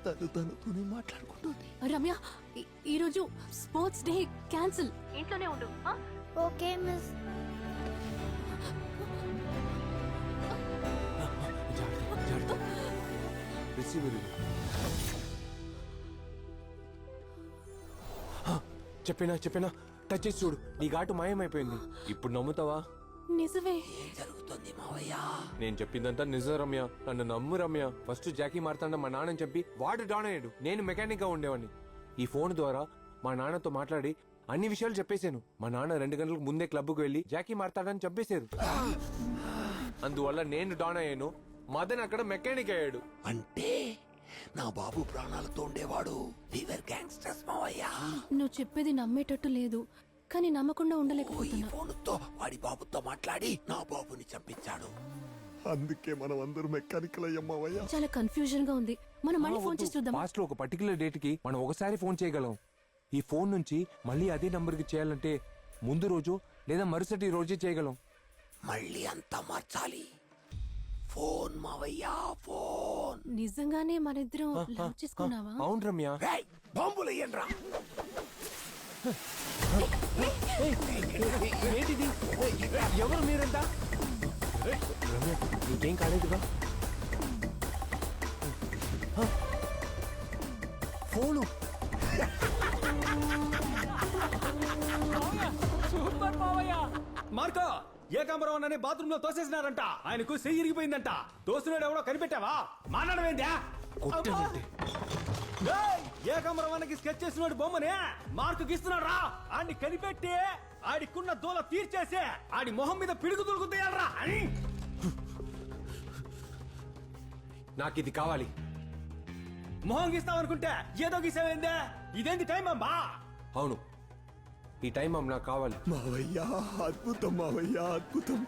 తనతోనే మాట్లాడుకుంటుంది. రమ్య, ఈరోజు sports day cancel. ఇంట్లోనే ఉండు. Okay miss. చెప్పినా టచ్ చేసి చూడు, నీ ఘాటు మాయమైపోయింది. ఇప్పుడు నమ్ముతావా? నిజమే. ఏం జరుగుతుంది మావయ్య? నేను చెప్పిందంతా నిజం రమ్య, నన్ను నమ్ము రమ్య. ఫస్ట్ జాకీ మారుతాండ మా నాన్నని చంపి వాడు డాన్ అయ్యాడు, నేను మెకానిక్ గా ఉండేవాడిని. ఈ ఫోన్ ద్వారా మా నాన్నతో మాట్లాడి అన్ని విషయాలు చెప్పేశాను. మా నాన్న 2 గంటలకు ముందే క్లబ్కు వెళ్లి జాకీ మారుతాడని చంపేశారు. అందువల్ల నేను డాన్ అయ్యాను, మదన్ అక్కడ మెకానిక్ అయ్యాడు. అంటే నా బాబు ప్రాణాలతో ఉండేవాడు లివర్ గ్యాంగ్స్టర్స్ మావయ్య. నువ్వు చెప్పేది నమ్మేటట్టు లేదు, కానీ నమ్మకుండా ఈ ఉండలేకపోతున్నా. ఫోన్తో వాడి బాబుతో మాట్లాడి నా బాబుని చంపించాడు. అందుకే మనం అందరూ మెకానికల్ అయ్యాం మావయ్య. చాలా కన్ఫ్యూజన్ గా ఉంది. మనం మళ్ళీ ఫోన్ చేసి చూద్దాం. పాస్ట్ లో ఒక పర్టికులర్ డేట్ కి మనం ఒకసారి ఫోన్ చేయగలం. ఈ ఫోన్ నుంచి మళ్ళీ అదే నంబర్ కి చేయాలంటే ముందు రోజు లేదా మరుసటి రోజే చేయగలం. మళ్ళీ అంతా మార్చాలి. ఫోన్ మావయ్య, ఫోన్. నిజంగానే మనిద్దరం లవ్ చేసుకున్నావా? అవును రమ్య. రేయ్, బాంబులు ఎయ్యండ్రా. ఏంటిది? ఎవరు మీరంతా? రమ్య, నీకేం కాలేదుగా? ఫోను. సూపర్ మావయ్య. మార్కో, ఏకాంబరం అనే బాత్రూమ్ లో తోసేసినారంట. ఆయనకు చెయ్యి ఇరిగిపోయిందంట. తోసినాడు ఎవడో కనిపెట్టావా? మాట్లాడమేందా? కొట్టానంటే ఏకాంబరం అన్నకి స్కెచ్ చేసినాడు బొమ్మనే మార్కు గీస్తున్నాడు రా. ఆడిని కనిపెట్టి ఆడికున్న దూల తీర్చేసి ఆడి మొహం మీద పిడుగు దొరుకుతాయరా అని. నాకు ఇది కావాలి. మొహం గీస్తావనుకుంటే ఏదో గీసావేందే? ఇదేంటి టైం అమ్మా? అవును, ఈ టైం అమ్మ నాకు కావాలి. మావయ్య అద్భుతం, మావయ్య అద్భుతం.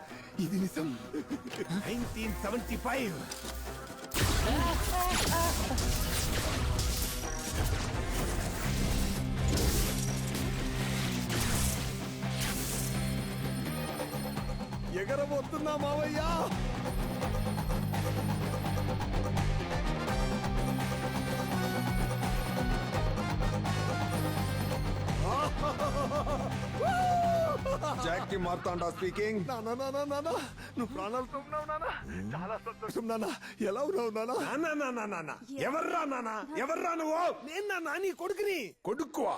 ఇది నిజం. 1975. ఎగరబోతున్నా మావయ్య. Jackie Marthanda speaking. నువ్వు ప్రాణాలతో ఉన్నావు నానా. చాలా సంతోషం నానా. ఎలా ఉన్నావు నానా? ఎవర్రా నాన్న? ఎవర్రా నువ్వు? నేను నా నాని కొడుకుని. కొడుకువా?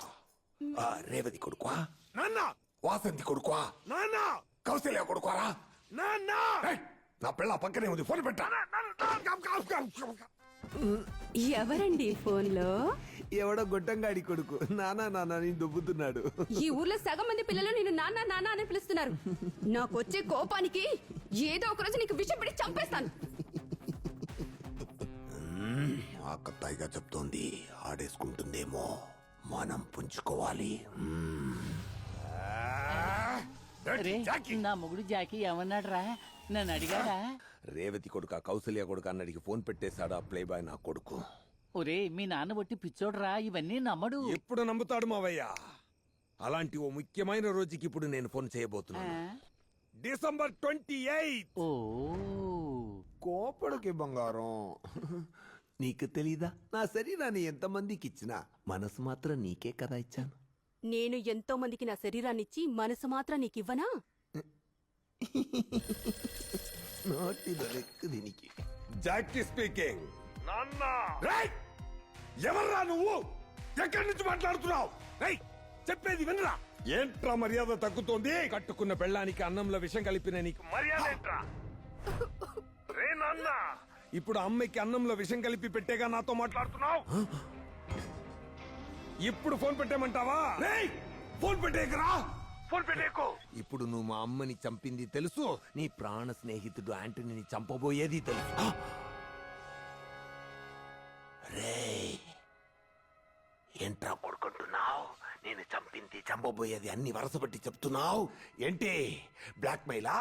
రేవతి కొడుకువా? నాన్న. వాసంతి కొడుకువా? నాన్న. కౌశల్య కొడుకువారా? నాన్న. ఏయ్, నా పిల్ల పక్కనే ఉంది, ఫోన్ పెట్టా. ఎవరండి ఫోన్ లో? ఎవడో గొట్టంగాడి కొడుకు నానా నానా అని దొబ్బుతున్నాడు. ఈ ఊర్లో సగం మంది పిల్లలు నిన్ను నాన్న నాన్న అని పిలుస్తున్నారు. నాకొచ్చే కోపానికి ఏదో ఒక రోజు నీకు విషం పెట్టి చంపేస్తాను. ఆకతాయిగా చెప్తోంది, ఆడేసుకుంటుందేమో, మనం పుంజుకోవాలి. నా మొగుడు జాకీ ఏమన్నాడు రా? నన్ను అడిగాడా? రేవతి కొడుక కౌశల్య కొడుక అన్నడికి ఫోన్ పెట్టేశాడు ఆ ప్లే బాయ్ నా కొడుకు. ఒరే, మీ నాన్న బట్టి పిచ్చోడ్రా, ఇవన్నీ నమ్మడు. ఎప్పుడు నమ్ముతాడు మావయ్య? అలాంటి ఓ ముఖ్యమైన రోజుకి ఇప్పుడు నేను ఫోన్ చేయబోతున్నాను. డిసెంబర్ 28. ఓ కోపడికి బంగారం. నీకు తెలీదా, నా శరీరాన్ని ఎంతమందికి ఇచ్చినా మనసు మాత్రం నీకే కదా ఇచ్చాను. నేను ఎంతో మందికి నా శరీరాన్నిచ్చి మనసు మాత్రం నీకివ్వనా? నాటిద లెక్క దీనికి. Jackie speaking. నాన్న. రేయ్, ఎవర్రా నువ్వు? ఎక్కడి నుంచి మాట్లాడుతున్నావు? రేయ్, చెప్పేది వినరా? ఏంట్రా మర్యాద తగ్గుతోంది? కట్టుకున్న పెళ్ళానికి అన్నంలో విషం కలిపిన నీకు మర్యాద ఏంట్రా? రే నాన్న, ఇప్పుడు అమ్మాయికి అన్నంలో విషం కలిపి పెట్టేగా నాతో మాట్లాడుతున్నావు? ఇప్పుడు ఫోన్ పెట్టేమంటావా? రేయ్, ఫోన్ పెట్టేకరా. ఫోన్ పెట్టేకు. ఇప్పుడు నువ్వు మా అమ్మని చంపింది తెలుసు, నీ ప్రాణ స్నేహితుడు యాంటనీని చంపబోయేది తెలుసు. రేయ్, ఏంట్రా పడుకుంటున్నావు? నేను చంపింది చంపబోయేది అన్ని వరసబట్టి చెప్తున్నావు ఏంటి? బ్లాక్ మెయిలా?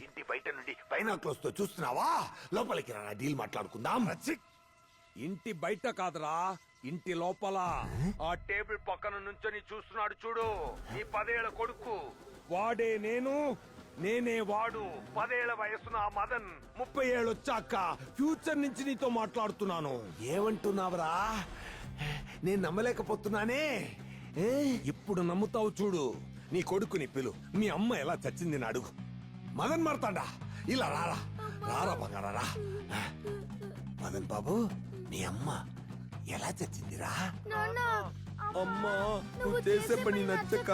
ఇంటి బయట నుండి బైనాక్లోస్ తో చూస్తున్నావా? లోపలికి రా, డీల్ మాట్లాడుకుందాం. ఇంటి బయట కాదురా, ఇంటి లోపల. ఆ టేబుల్ పక్కన నుంచొని చూస్తున్నాడు చూడు, ఈ 10 ఏళ్ల కొడుకు. వాడే నేను, నేనే వాడు 10 ఏళ్ల వయసున్న ఆ మదన్ 30 ఏళ్ళు వచ్చాక ఫ్యూచర్ నుంచి నీతో మాట్లాడుతున్నాను. ఏమంటున్నావురా? నేను నమ్మలేకపోతున్నానే. ఏ? ఇప్పుడు నమ్ముతావు చూడు. నీ కొడుకుని పిలు, మీ అమ్మ ఎలా చచ్చింది అని అడుగు. మదన్ మారతాడా? ఇలా రారా రారా బంగారా. మదన్ బాబు, నీ అమ్మ ఎలా చచ్చిందిరా? అమ్మా, నువ్వు చేసే పని నచ్చక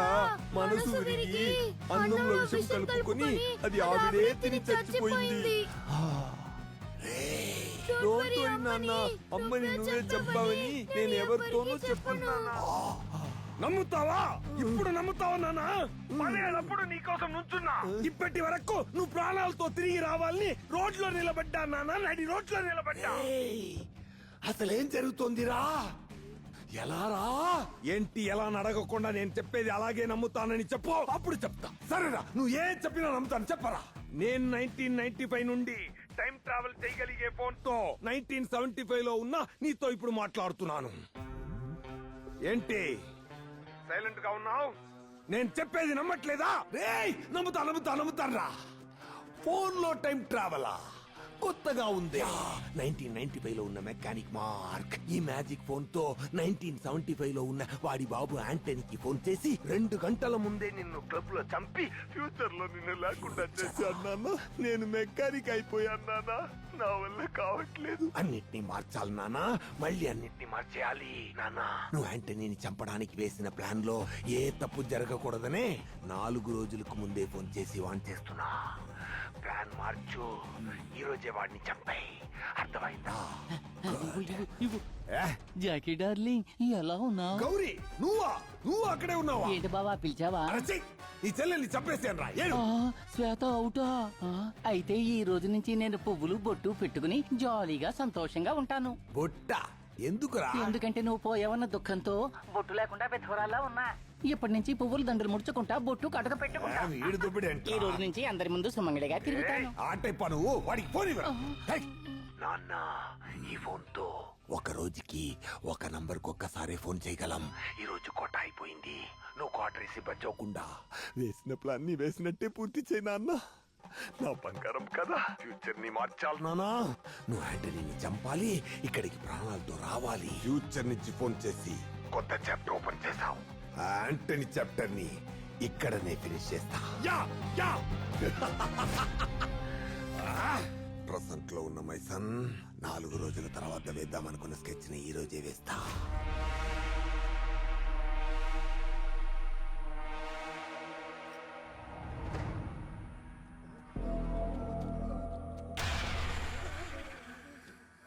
మనసు విరిగి అన్నంలో విషం కలుపుకొని అది ఆవిడే తిని చచ్చిపోయింది. Don't worry, నాన్న. అమ్మని నువ్వే చంపావని నేను ఎవరితోనూ చెప్పున్నానా? నమ్ముతావా? ఇప్పుడు నమ్ముతావా నాన్న? 10 ఏళ్ళప్పుడు నీకోసం నుంచున్నా. ఇప్పటి వరకు నువ్వు ప్రాణాలతో తిరిగి రావాలని రోడ్లో నిలబడ్డా నాన్న. నడి రోడ్లో నిలబడ్డా. ఏయ్, అసలేం జరుగుతోందిరా? ఎలా రా? ఏంటి ఎలా అడగకుండా నేను చెప్పేది అలాగే నమ్ముతానని చెప్పు, అప్పుడు చెప్తా. సరేరా, నువ్వు ఏం చెప్పినా నమ్ముతాను. చెప్పరా. నేను 1995 నుండి టైం ట్రావెల్ చేయగలిగే ఫోన్ తో 1975 లో ఉన్నా నీతో ఇప్పుడు మాట్లాడుతున్నాను. ఏంటి సైలెంట్ గా ఉన్నావు? నేను చెప్పేది నమ్మట్లేదా? రేయ్, నమ్ముతాను రా. ఫోన్ లో టైం ట్రావెలా? కొత్తగా ఉంది. 1995 లో ఉన్న మెకానిక్ మార్క్ ఈ మ్యాజిక్ ఫోన్ తో 1975 లో ఉన్న వాడి బాబు యాంటనీకి ఫోన్ చేసి 2 గంటల ముందే నిన్ను క్లబ్ లో చంపి ఫ్యూచర్ లో నిన్ను లేకుండా చేశాను నాన్న. నేను మెకానిక్ అయిపోయాను నాన్న. నా వల్ల కావట్లేదు. అన్నిటినీ మార్చాలి నానా. మళ్ళీ అన్నిటినీ మార్చేయాలి నానా. నువ్వు యాంటనీని చంపడానికి వేసిన ప్లాన్ లో ఏ తప్పు జరగకూడదనే 4 రోజులకు ముందే ఫోన్ చేసి వాన్ చేస్తున్నా. ప్లాన్ మార్చు. ఈ రోజే వాడిని చంపాయి. అర్థమైందా? జాకీ డార్లింగ్ ఎలా ఉన్నావు? గౌరీ, నువ్వు అక్కడే ఉన్నావా? ఏంటి బావా పిలిచావా? అరచి, నీ చెల్లెల్ని చంపేసాను రా. ఏడు. శ్వేత అవుటా? అయితే ఈ రోజు నుంచి నేను పువ్వులు బొట్టు పెట్టుకుని జాలీగా సంతోషంగా ఉంటాను. బొట్ట ఎందుకురా? ఎందుకంటే నువ్వు పోయావన్న దుఃఖంతో బొట్టు లేకుండా విధవరాల్లా ఉన్నా. ఇప్పటి నుంచి పువ్వులు దండలు ముడుచుకుంటా, బొట్టు కటక పెట్టుకుంటా. వీడు దుబ్బిడేంటి? ఈ రోజు నుంచి అందరి ముందు సుమంగళిగా తిరుగుతాను. ఆటైపా నువ్వు. వాడికి ఫోన్ ఇవ్వరా. నాన్న, ఈ ఫోన్ తో ఒక రోజుకి ఒక నంబర్ కు ఒక్కసారి ఫోన్ చేయగలం. ఈ రోజు కోట అయిపోయింది. నువ్వు క్వార్టర్ వేసి బచ్చోకుండా వేసిన ప్లాన్ ని వేసినట్టే పూర్తి చేయి నాన్న. నా బంగారం కదా. ఫ్యూచర్ ని మార్చాలి నానా. నువ్వు యాంటనీని చంపాలి, ఇక్కడికి ప్రాణాలతో రావాలి. ఫ్యూచర్ నుంచి ఫోన్ చేసి కొత్త చాప్టర్ ఓపెన్ చేసావు. యాంటనీ చాప్టర్ ని ఇక్కడనే ఫినిష్ చేస్తా. యా ప్రెసెంట్ లో ఉన్న మై సన్ 4 రోజుల తర్వాత వేద్దామనుకున్న స్కెచ్ ని ఈ రోజే వేస్తా.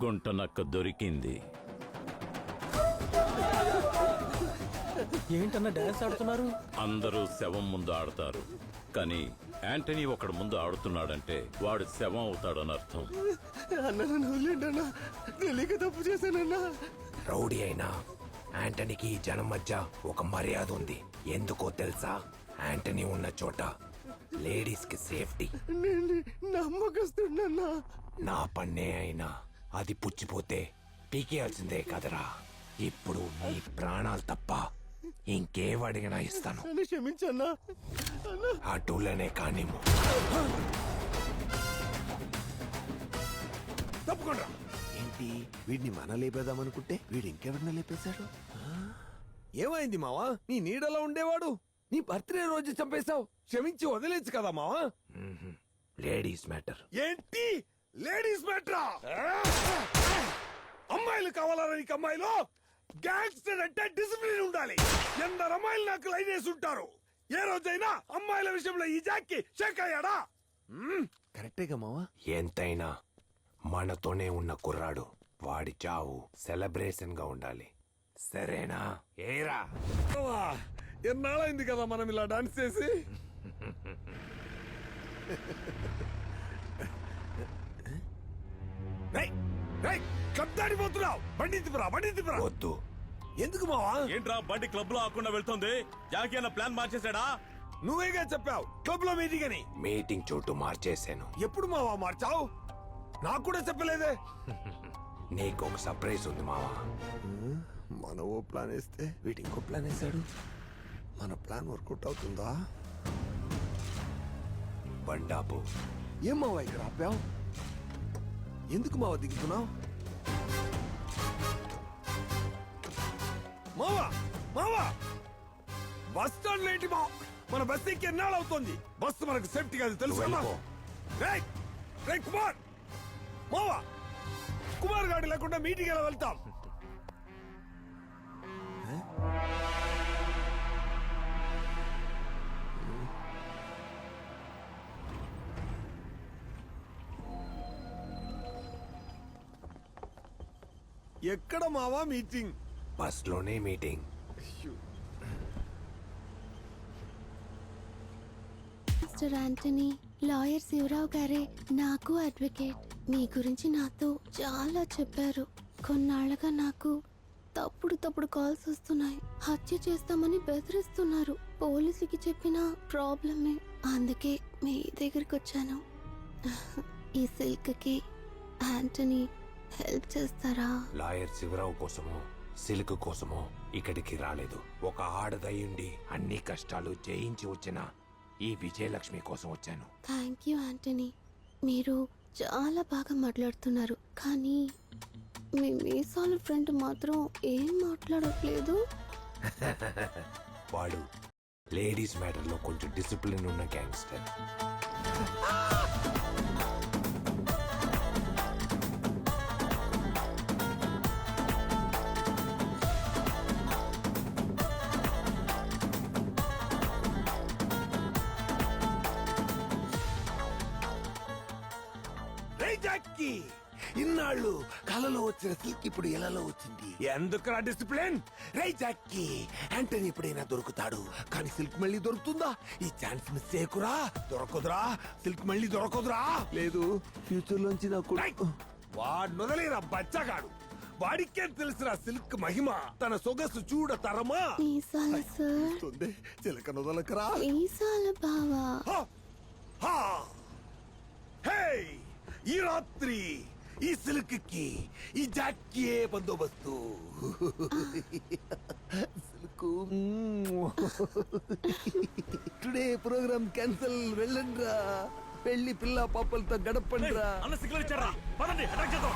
గుంటనక్క దొరికింది. ఏంటన్నా డాన్స్ ఆడుతున్నారు? అందరూ శవం ముందు ఆడతారు, కానీ యాంటనీ ఒకడు ముందు ఆడుతున్నాడంటే వాడు శవం అవుతాడని అర్థం. తెలియక తప్పు చేశానన్నా. రౌడీ అయినా యాంటనీకి ఈ జనం మధ్య ఒక మర్యాద ఉంది. ఎందుకో తెలుసా? యాంటనీ ఉన్న చోట లేడీస్ కి సేఫ్టీ. నమ్మకస్తున్నా. నా పన్నే అయినా అది పుచ్చిపోతే పీకేయాల్సిందే కదరా. ఇప్పుడు నీ ప్రాణాలు తప్ప ఇంకేం అడిగినా ఇస్తాను. క్షమించన్నా. ఆ టూలనే కానిము. తప్పకుండా. ఏంటి, వీడిని మన లేపేద్దామనుకుంటే వీడు ఇంకెవరిన లేపేశాడు? ఏమైంది మావా? నీ నీడలో ఉండేవాడు నీ బర్త్డే రోజు చంపేశావు. క్షమించి వదిలేచ్చు కదా మావా. Ladies matter. ఏంటి లేడీస్ మ్యాటరా? అమ్మాయిలు కావాలరా నీకు? అమ్మాయిలు గ్యాంగ్స్టర్ అంటే డిసిప్లిన్ ఉండాలి. ఎందరు అమ్మాయిలు నాకు లైన్ వేసి ఉంటారు. ఏ రోజైనా అమ్మాయిల విషయంలో ఈ జాక్కి షేక్ అయ్యాడా? కరెక్టేగా మావా? ఎంతైనా మనతోనే ఉన్న కుర్రాడు. వాడి చావు సెలబ్రేషన్ గా ఉండాలి. సరేనా? ఏరా, ఎన్నాళ్ళైంది కదా మనం ఇలా డాన్స్ చేసి. కబ్దాడిపోతున్నావు. బండి తిప్పురా. వద్దు. ఎందుకు మావా? ఏంట్రా బండి క్లబ్ లో ఆకుండా వెళ్తుంది? జాకీ అన్న ప్లాన్ మార్చేశాడా? నువ్వేగా చెప్పావు క్లబ్ లో మీటింగ్ అని. మీటింగ్ చోటు మార్చేశాను. ఎప్పుడు మావా మార్చావు? నాకు కూడా చెప్పలేదే. నీకు ఒక సర్ప్రైజ్ ఉంది మావా. మనం ఓ ప్లాన్ వేస్తే వీడు ఇంకో ప్లాన్ వేశాడు. మన ప్లాన్ వర్కౌట్ అవుతుందా? బండాపు. ఏం మావా ఇక్కడ ఆపావు? ఎందుకు మావా దిగుతున్నావు? మావా మావా బస్ స్టాండ్ లేంటి మా మన బస్ ఎక్కి ఎన్నాళ్ళు అవుతుంది? బస్సు మనకు సేఫ్టీ కాదు తెలుసు కదా? రేయ్, రేయ్ కుమార్, మావా కుమార్ గాడి లేకుండా మీటింగ్ ఎలా వెళ్తాం? ఎక్కడ మావా మీటింగ్? బస్ లోనే meeting. Mister Antony, lawyer Sivarao గారే నాకు అడ్వకేట్. మీ గురించి నాతో చాలా చెప్పారు. కొన్నాళ్ళగా నాకు తప్పుడు కాల్స్ వస్తున్నాయి. హత్య చేస్తామని బెదిరిస్తున్నారు. పోలీసులకి చెప్పిన ప్రాబ్లమే. అందుకే మీ దగ్గరికి వచ్చాను. ఈ సిల్క్ కి యాంటనీ హెల్ప్ చేస్తారా? లాయర్ శివరావు కోసమో సిల్క్ కోసమో ఇక్కడికి రాలేదు. ఒక ఆడదయ్యుండి అన్ని కష్టాలు జయించి వచ్చిన ఈ విజయలక్ష్మి కోసం వచ్చాను. Thank you Antony. మీరు చాలా బాగా మాట్లాడుతున్నారు, కానీ మీ మీసాల ఫ్రెండ్ మాత్రం ఏం మాట్లాడట్లేదు. వాడు లేడీస్ మ్యాటర్ లో కొంచెం డిసిప్లిన్ ఉన్న గ్యాంగ్స్టర్. ఇన్నాళ్ళు కలలో వచ్చిన సిల్క్ ఇప్పుడు ఎలలో వచ్చింది. ఎందుకురా డిసిప్లిన్? రై జాక్కీ, యాంటనీ ఎప్పుడైనా దొరుకుతాడు, కానీ సిల్క్ మళ్ళీ దొరుకుతుందా? ఈ ఛాన్స్ మిస్ చేయకురా. దొరకదురా, సిల్క్ మళ్ళీ దొరకదురా. లేదు, ఫ్యూచర్ లోంచి నాకు వాడు మొదలైన బచ్చగాడు. వాడికేం తెలుసురా సిల్క్ మహిమ? తన సొగసు చూడ తరమా? మీసాల సార్, చిలక నొదలకరా. మీసాల బావా. హే, ఈ రాత్రి ఈ సిల్క్ కి ఈ జాక్కీ బందోబస్తు. Silk today programme cancel. వెళ్ళండ్రా, పెళ్లి పిల్ల పాపలతో గడపండ్రా. అన్న సిగ్నల్ ఇచ్చారా? పదండి, అటాక్ చేద్దాం.